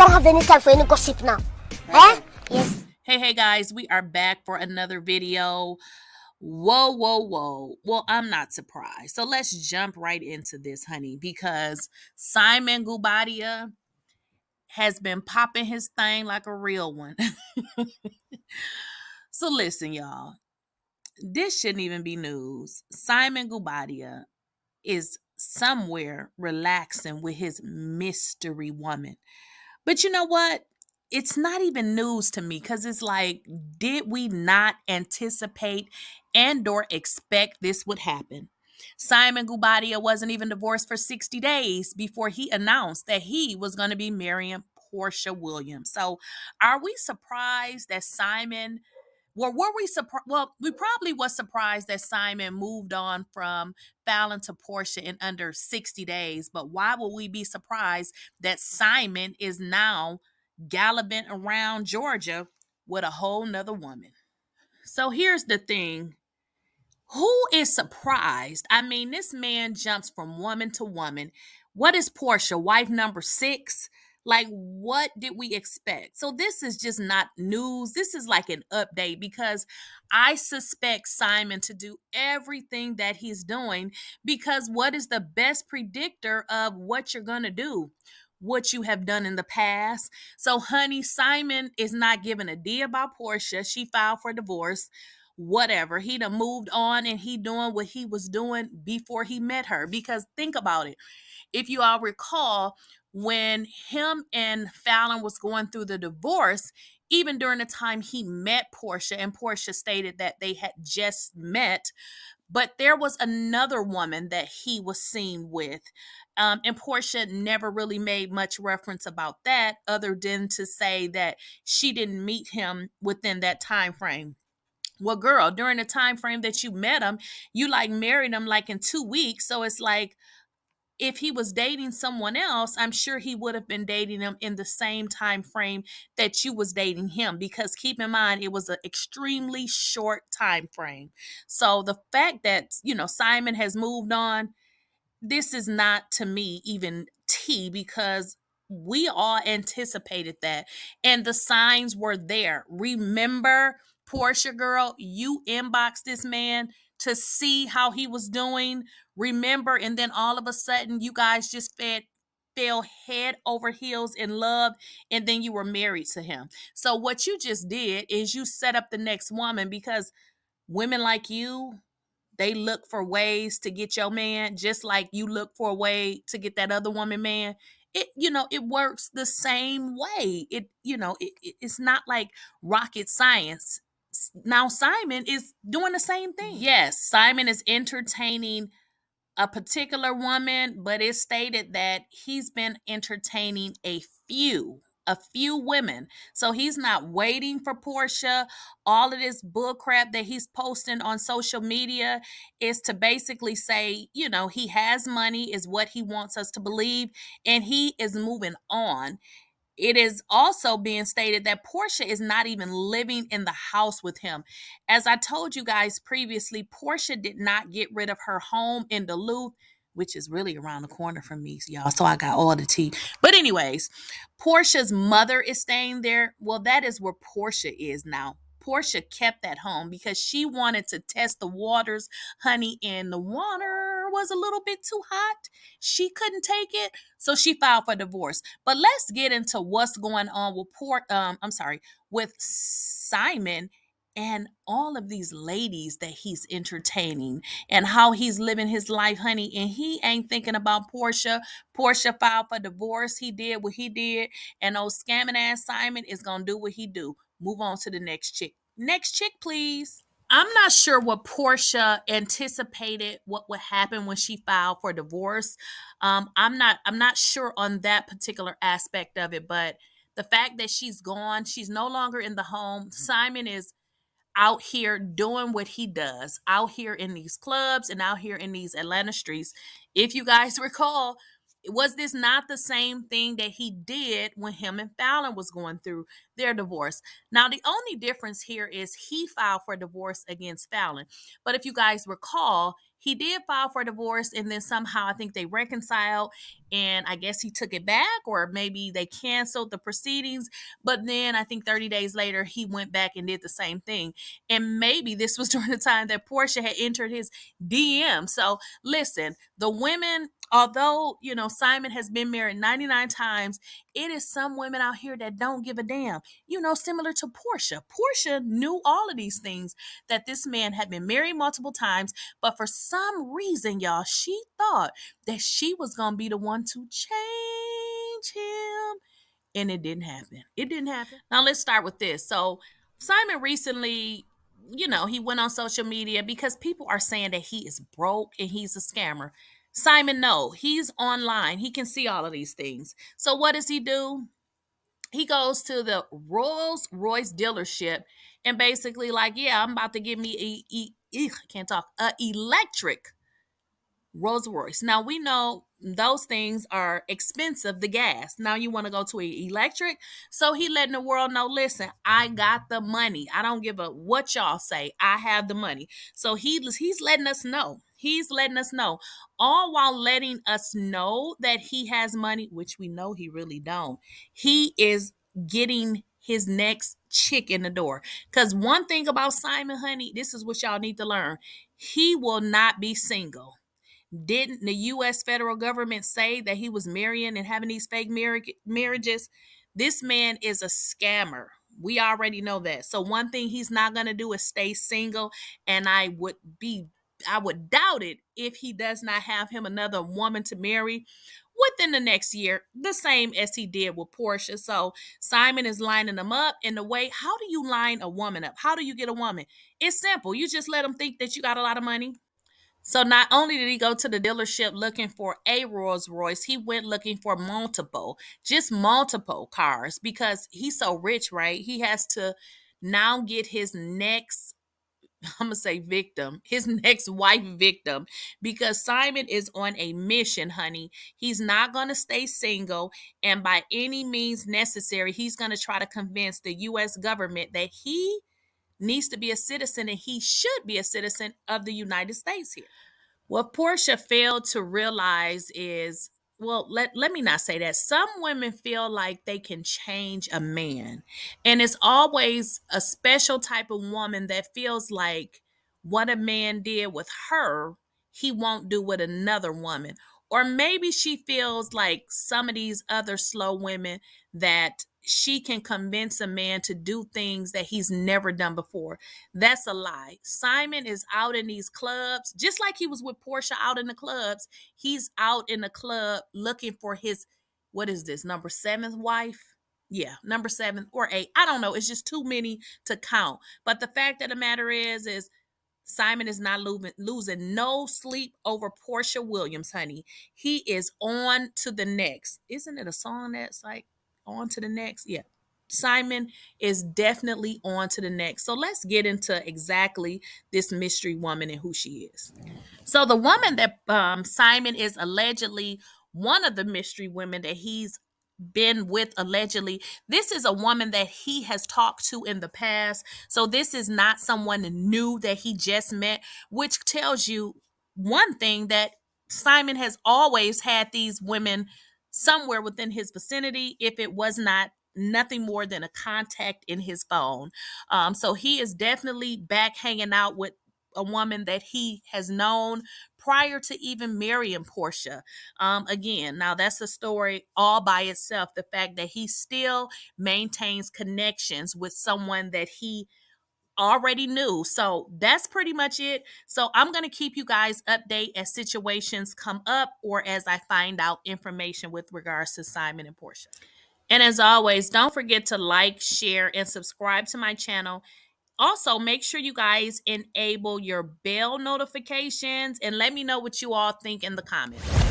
don't have any time for any gossip now. Eh? Yes. Hey guys, we are back for another video. Whoa. Well, I'm not surprised. So let's jump right into this, honey, because Simon Guobadia has been popping his thing like a real one. So listen, y'all. This shouldn't even be news. Simon Guobadia is somewhere relaxing with his mystery woman. But you know what? It's not even news to me because it's like, did we not anticipate and or expect this would happen? Simon Guobadia wasn't even divorced for 60 days before he announced that he was going to be marrying Porsha Williams. So are we surprised that Simon well, were we surprised? Well, we probably was surprised that Simon moved on from Fallon to Porsha in under 60 days. But why would we be surprised that Simon is now gallivanting around Georgia with a whole nother woman? So here's the thing. Who is surprised? I mean, this man jumps from woman to woman. What is Porsha, wife number 6? Like, what did we expect? So, this is just not news. This is like an update because I suspect Simon to do everything that he's doing because what is the best predictor of what you're going to do? What you have done in the past. So, honey, Simon is not giving a D about Porsha. She filed for divorce, whatever. He done moved on and he doing what he was doing before he met her. Because think about it. If you all recall, when him and Fallon was going through the divorce, even during the time he met Porsha, and Porsha stated that they had just met, but there was another woman that he was seen with. And Porsha never really made much reference about that other than to say that she didn't meet him within that time frame. Well, girl, during the time frame that you met him, you like married him like in 2 weeks. So it's like if he was dating someone else, I'm sure he would have been dating him in the same time frame that you was dating him. Because keep in mind, it was an extremely short time frame. So the fact that Simon has moved on, this is not to me even tea because we all anticipated that and the signs were there. Remember, Porsha girl, you inboxed this man to see how he was doing. Remember, and then all of a sudden you guys just fell head over heels in love and then you were married to him. So what you just did is you set up the next woman because women like you, they look for ways to get your man just like you look for a way to get that other woman man. It works the same way. It's not like rocket science. Now Simon is doing the same thing. Yes, Simon is entertaining a particular woman, but it's stated that he's been entertaining a few women. So he's not waiting for Porsha. All of this bull crap that he's posting on social media is to basically say, he has money, is what he wants us to believe, and he is moving on. It is also being stated that Porsha is not even living in the house with him. As I told you guys previously, Porsha did not get rid of her home in Duluth, which is really around the corner from me, y'all. So I got all the tea. But anyways, Porsha's mother is staying there. Well, that is where Porsha is now. Porsha kept that home because she wanted to test the waters, honey, and the water was a little bit too hot. She couldn't take it, so she filed for divorce. But let's get into what's going on with Simon and all of these ladies that he's entertaining and how he's living his life, honey. And he ain't thinking about Porsha. Porsha filed for divorce. He did what he did. And old scamming ass Simon is going to do what he do. Move on to the next chick. Next chick, please. I'm not sure what Porsha anticipated what would happen when she filed for divorce. I'm not sure on that particular aspect of it, but the fact that she's gone, she's no longer in the home. Simon is out here doing what he does, out here in these clubs and out here in these Atlanta streets. If you guys recall, was this not the same thing that he did when him and Fallon was going through their divorce? Now, the only difference here is he filed for divorce against Fallon. But if you guys recall, he did file for divorce, and then somehow I think they reconciled, and I guess he took it back, or maybe they canceled the proceedings. But then I think 30 days later, he went back and did the same thing. And maybe this was during the time that Porsha had entered his DM. So listen, the women, although, Simon has been married 99 times, it is some women out here that don't give a damn, similar to Porsha. Porsha knew all of these things, that this man had been married multiple times, but for some reason, y'all, she thought that she was going to be the one to change him. And it didn't happen. It didn't happen. Now let's start with this. So Simon recently, he went on social media because people are saying that he is broke and he's a scammer. Simon, no, he's online. He can see all of these things. So what does he do? He goes to the Rolls Royce dealership and basically like, yeah, I'm about to give me I can't talk, a electric Rolls Royce. Now we know those things are expensive, the gas. Now you want to go to an electric. So he letting the world know, listen, I got the money. I don't give a what y'all say. I have the money. So he's letting us know. He's letting us know. All while letting us know that he has money, which we know he really don't. He is getting his next chick in the door. Because one thing about Simon, honey, this is what y'all need to learn. He will not be single. Didn't the U.S. federal government say that he was marrying and having these fake marriages? This man is a scammer. We already know that. So one thing he's not going to do is stay single. And I would doubt it if he does not have him another woman to marry within the next year, the same as he did with Porsha. So Simon is lining them up in the way. How do you line a woman up? How do you get a woman? It's simple. You just let them think that you got a lot of money. So not only did he go to the dealership looking for a Rolls Royce, he went looking for just multiple cars, because he's so rich, right? He has to now get his next, I'm going to say victim, his next wife victim, because Simon is on a mission, honey. He's not going to stay single. And by any means necessary, he's going to try to convince the U.S. government that he needs to be a citizen and he should be a citizen of the United States here. What Porsha failed to realize is, well, let me not say that. Some women feel like they can change a man. And it's always a special type of woman that feels like what a man did with her, he won't do with another woman. Or maybe she feels like some of these other slow women, that she can convince a man to do things that he's never done before. That's a lie. Simon is out in these clubs, just like he was with Porsha out in the clubs. He's out in the club looking for his, what is this, number 7th wife? Yeah, number 7 or 8. I don't know. It's just too many to count. But the fact of the matter is Simon is not losing no sleep over Porsha Williams, honey. He is on to the next. Isn't it a song that's like on to the next? Yeah. Simon is definitely on to the next. So let's get into exactly this mystery woman and who she is. So the woman that Simon is allegedly one of the mystery women that he's been with allegedly, this is a woman that he has talked to in the past. So this is not someone new that he just met, which tells you one thing, that Simon has always had these women somewhere within his vicinity, if it was not nothing more than a contact in his phone. So he is definitely back hanging out with a woman that he has known prior to even marrying Porsha. Again, now that's a story all by itself. The fact that he still maintains connections with someone that he already knew. So that's pretty much it. So I'm going to keep you guys update as situations come up or as I find out information with regards to Simon and Porsha. And as always, don't forget to like, share, and subscribe to my channel. Also, make sure you guys enable your bell notifications and let me know what you all think in the comments.